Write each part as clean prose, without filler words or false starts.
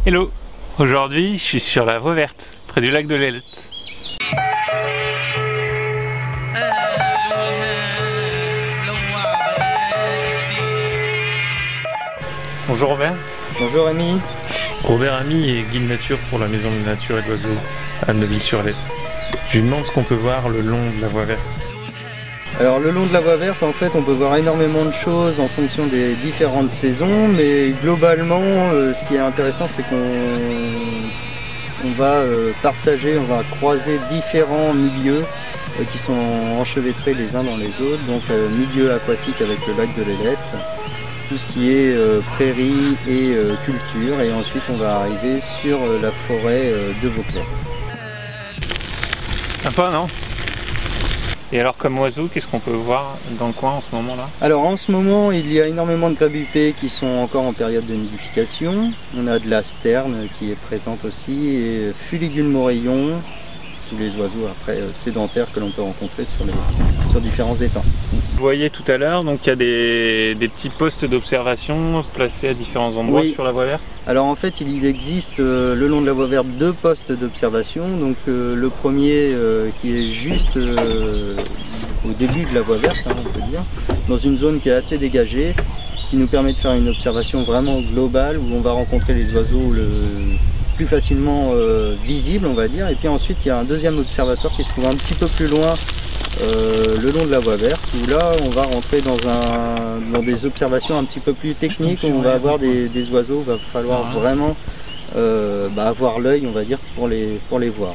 Hello! Aujourd'hui, je suis sur la voie verte, près du lac de l'Ailette. Bonjour Robert. Bonjour Rémi. Robert Ami est guide nature pour la Maison de Nature et d'Oiseaux à Neuville-sur-Ailette. Je lui demande ce qu'on peut voir le long de la voie verte. Alors le long de la voie verte, en fait, on peut voir énormément de choses en fonction des différentes saisons, mais globalement, ce qui est intéressant, c'est qu'on va partager, on va croiser différents milieux qui sont enchevêtrés les uns dans les autres. Donc milieu aquatique avec le lac de l'Ailette, tout ce qui est prairie et culture, et ensuite on va arriver sur la forêt de Vauclair. Sympa, non? Et alors comme oiseau, qu'est-ce qu'on peut voir dans le coin en ce moment là? Alors en ce moment, il y a énormément de grabupés qui sont encore en période de nidification. On a de la sterne qui est présente aussi, et fuligule morayon, tous les oiseaux après sédentaires que l'on peut rencontrer sur différents étangs. Vous voyez tout à l'heure, donc il y a des petits postes d'observation placés à différents endroits sur la voie verte. Alors en fait, il existe le long de la voie verte 2 postes d'observation. Donc le premier qui est juste au début de la voie verte, on peut dire, dans une zone qui est assez dégagée, qui nous permet de faire une observation vraiment globale où on va rencontrer les oiseaux plus facilement visibles, on va dire. Et puis ensuite, il y a un deuxième observatoire qui se trouve un petit peu plus loin le long de la voie verte, où là on va rentrer dans des observations un petit peu plus techniques, où on va avoir des oiseaux, il va falloir vraiment avoir l'œil, on va dire, pour les voir.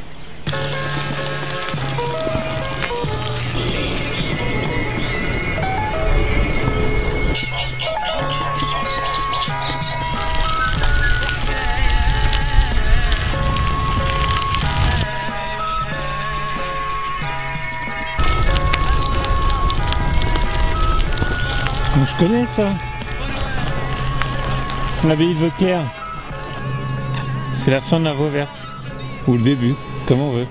Je connais ça, l'abbaye de Vauclair. C'est la fin de la voie verte, ou le début, comme on veut.